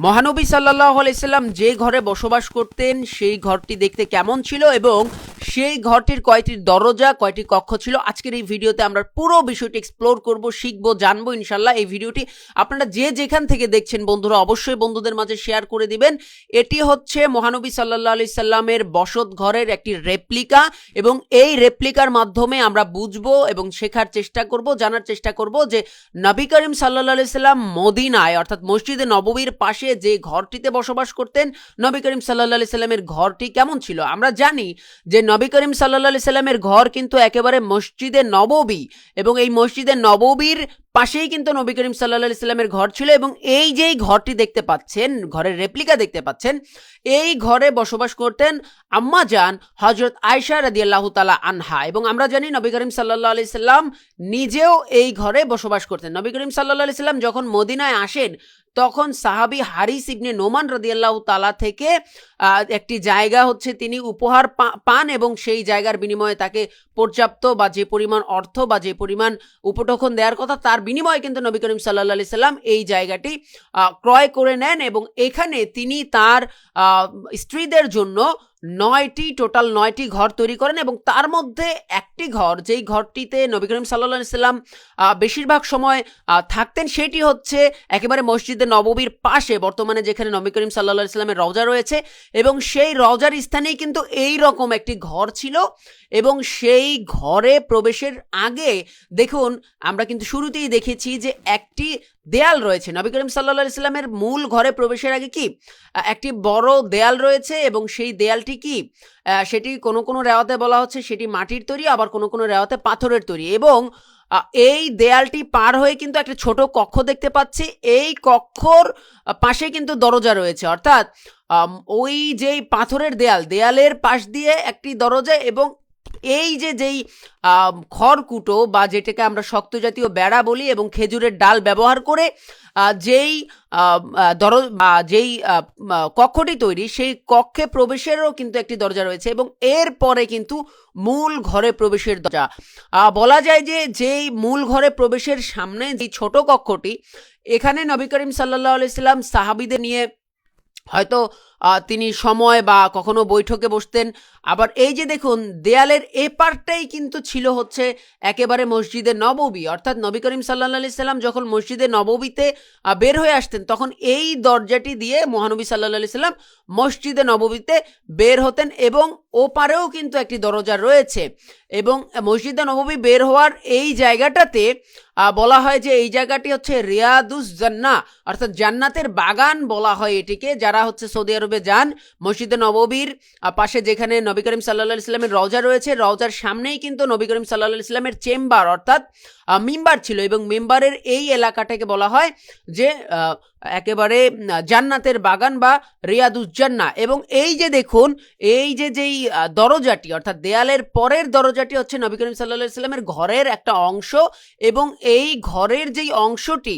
মহানবী সাল্লাল্লাহু আলাইহি সাল্লাম যে ঘরে বসবাস করতেন সেই ঘরটি দেখতে কেমন ছিল এবং সেই ঘরটির কয়টি দরজা, কয়টি কক্ষ ছিল, আজকের এই ভিডিওতে আমরা পুরো বিষয়টি এক্সপ্লোর করব, শিখবো, জানবো ইনশাল্লাহ। এই ভিডিওটি আপনারা যে যেখান থেকে দেখছেন বন্ধুরা অবশ্যই বন্ধুদের মাঝে শেয়ার করে দিবেন। এটি হচ্ছে মহানবী সাল্লাল্লাহু আলাইহি সাল্লামের বসত ঘরের একটি রেপ্লিকা এবং এই রেপ্লিকার মাধ্যমে আমরা বুঝবো এবং শেখার চেষ্টা করব, জানার চেষ্টা করব যে নবী করিম সাল্লাল্লাহু আলাইহি সাল্লাম মদিনায় অর্থাৎ মসজিদে নববীর পাশে যে ঘরটিতে বসবাস করতেন, নবী করিম সাল্লাল্লাহু আলাইহি সাল্লামের ঘরটি কেমন ছিল। আমরা জানি যে নবী করিম সাল্লাল্লাহু আলাইহি সাল্লামের ঘর কিন্তু একেবারে মসজিদে নববী এবং এই মসজিদে নববীর পাশেই কিন্তু নবী করিম সাল্লাল্লাহু আলাইহি সাল্লামের ঘর ছিল এবং এই যে ঘরটি দেখতে পাচ্ছেন, ঘরের রেপ্লিকা দেখতে পাচ্ছেন, এই ঘরে বসবাস করতেন আম্মা জান হযরত আয়েশা রাদিয়াল্লাহু তাআলা আনহা। এবং আমরা জানি নবী করিম সাল্লাল্লাহু আলাইহি সাল্লাম নিজেও এই ঘরে বসবাস করতেন। নবী করিম সাল্লাল্লাহু আলাইহি সাল্লাম যখন মদিনায় আসেন তখন সাহাবী হারিস ইবনে নোমান রাদিয়াল্লাহু তাআলা থেকে একটি জায়গা হচ্ছে তিনি উপহার পান এবং সেই জায়গার বিনিময়ে তাকে পর্যাপ্ত বা যে পরিমাণ অর্থ বা যে পরিমাণ উপটখন দেওয়ার কথা তার বিনিময়ে কিন্তু নবী করিম সাল্লাল্লাহু আলাইহি সাল্লাম এই জায়গাটি ক্রয় করে নেন এবং এখানে তিনি তার স্ত্রীদের জন্য টোটাল 9টি ঘর তৈরি করেন এবং তার মধ্যে একটি ঘর, যেই ঘরটিতে নবী করিম সাল্লাল্লাহু আলাইহি সাল্লাম বেশিরভাগ সময় থাকতেন, সেটি হচ্ছে একেবারে মসজিদে নববীর পাশে, বর্তমানে যেখানে নবী করিম সাল্লাল্লাহু আলাইহি সাল্লামের রওজা রয়েছে এবং সেই রওজার স্থানেই কিন্তু এই রকম একটি ঘর ছিল। এবং সেই ঘরে প্রবেশের আগে দেখুন আমরা কিন্তু শুরুতেই দেখেছি যে একটি দেয়াল রয়েছে। নবী করিম সাল্লাল্লাহু আলাইহি সাল্লামের মূল ঘরে প্রবেশের আগে কি একটি বড় দেয়াল রয়েছে এবং সেই দেয়ালটি কি সেটি কোনো কোনো রেওয়াতে বলা হচ্ছে সেটি মাটির তৈরি, আবার কোনো কোনো রেওয়াতে পাথরের তৈরি। এবং এই দেয়ালটি পার হয়ে কিন্তু একটা ছোট কক্ষ দেখতে পাচ্ছি। এই কক্ষর পাশে কিন্তু দরজা রয়েছে, অর্থাৎ ওই যেই পাথরের দেয়ালের পাশ দিয়ে একটি দরজা এবং এই যেই খড়কুটো বা যেটাকে আমরা শক্ত জাতীয় বেড়া বলি এবং খেজুরের ডাল ব্যবহার করে যেই কক্ষটি তৈরি, সেই কক্ষে প্রবেশেরও কিন্তু একটি দরজা রয়েছে এবং এরপরে কিন্তু মূল ঘরে প্রবেশের দরজা। বলা যায় যে যেই মূল ঘরে প্রবেশের সামনে যে ছোট কক্ষটি, এখানে নবী করিম সাল্লাল্লাহু আলাইহি সাল্লাম সাহাবীদের নিয়ে হয়তো তিনি সময় বা কখনো বৈঠকে বসতেন। আবার এই যে দেখুন দেয়ালের এপারটাই কিন্তু ছিল হচ্ছে একেবারে মসজিদে নববী, অর্থাৎ নবী করিম সাল্লাল্লাহু আলাইহি সাল্লাম যখন মসজিদে নববীতে বের হয়ে আসতেন তখন এই দরজাটি দিয়ে মহানবী সাল্লাল্লাহু আলাইহি সাল্লাম মসজিদে নববীতে বের হতেন এবং ওপারেও কিন্তু একটি দরজা রয়েছে। এবং মসজিদে নববী বের হওয়ার এই জায়গাটাতে বলা হয় যে এই জায়গাটি হচ্ছে রিয়াদুস জান্নাহ, অর্থাৎ জান্নাতের বাগান বলা হয় এটিকে। যারা হচ্ছে সৌদি আরবে যান, মসজিদে নববীর পাশে যেখানে নবী করিম সাল্লাল্লাহু আলাইহি সাল্লামের রওজা রয়েছে, রওজার সামনেই কিন্তু নবী করিম সাল্লাল্লাহু আলাইহি সাল্লামের চেম্বার অর্থাৎ মিম্বার ছিল এবং মিম্বারের এই এলাকাটাকে বলা হয় যে একেবারে জান্নাতের বাগান বা রিয়াদুস জান্নাহ। এবং এই যে দেখুন এই যেই দরজাটি অর্থাৎ দেয়ালের পরের দরজাটি হচ্ছে নবী করিম সাল্লাল্লাহু আলাইহি সাল্লামের ঘরের একটা অংশ এবং এই ঘরের যেই অংশটি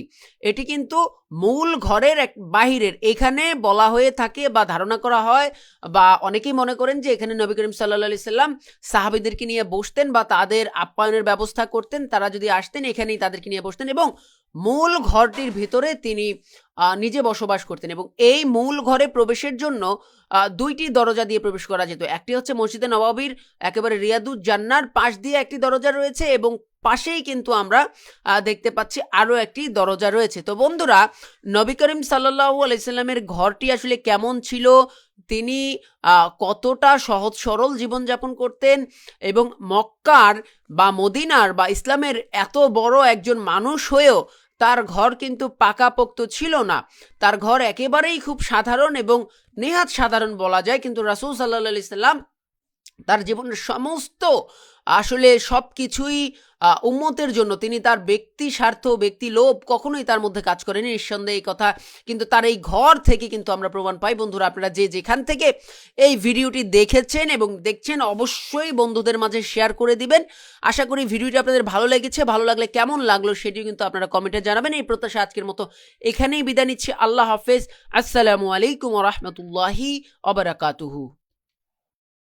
এটি কিন্তু মূল ঘরের বাহিরের, এখানে বলা হয়ে থাকে বা ধারণা করা হয় বা অনেকেই মনে করেন যে এখানে নবী করিম সাল্লাল্লাহু আলাইহি সাল্লাম সাহাবীদেরকে নিয়ে বসতেন বা তাদের আপ্যায়নের ব্যবস্থা করতেন, তারা যদি আসতেন এখানেই তাদেরকে নিয়ে বসতেন এবং মূল ঘরটির ভিতরে তিনি নিজে বসবাস করতেন। এবং এই মূল ঘরে প্রবেশের জন্য 2টি দরজা দিয়ে প্রবেশ করা যেত। একটি হচ্ছে মসজিদে নববীর একেবারে রিয়াদুস জান্নাহর পাশ দিয়ে একটি দরজা রয়েছে এবং পাশেই কিন্তু আমরা দেখতে পাচ্ছি আরও একটি দরজা রয়েছে। তো বন্ধুরা, নবী করিম সাল্লাল্লাহু আলাইহি সাল্লামের ঘরটি আসলে কেমন ছিল, তিনি কতটা সহজ সরল জীবনযাপন করতেন এবং মক্কার বা মদিনার বা ইসলামের এত বড় একজন মানুষ হয়েও তার ঘর কিন্তু পাকাপোক্ত ছিল না, তার ঘর একেবারেই খুব সাধারণ এবং নেহাত সাধারণ বলা যায়। কিন্তু রাসূল সাল্লাল্লাহু আলাইহি সাল্লাম তার জীবনের সমস্ত আসলে সব কিছুই উম্মতের জন্য, তিনি তার ব্যক্তি স্বার্থ ব্যক্তি লোভ কখনোই তার মধ্যে কাজ করেনি, নিঃসন্দেহে এই কথা কিন্তু তার এই ঘর থেকে কিন্তু আমরা প্রমাণ পাই। বন্ধুরা, আপনারা যে যেখান থেকে এই ভিডিওটি দেখেছেন এবং দেখছেন অবশ্যই বন্ধুদের মাঝে শেয়ার করে দিবেন। আশা করি ভিডিওটি আপনাদের ভালো লেগেছে, ভালো লাগলে কেমন লাগলো সেটিও কিন্তু আপনারা কমেন্টে জানাবেন। এই প্রত্যাশা আজকের মতো এখানেই বিদায় নিচ্ছি। আল্লাহ হাফেজ, আসসালামু আলাইকুম ওয়া রাহমাতুল্লাহি ওয়া বারাকাতুহু।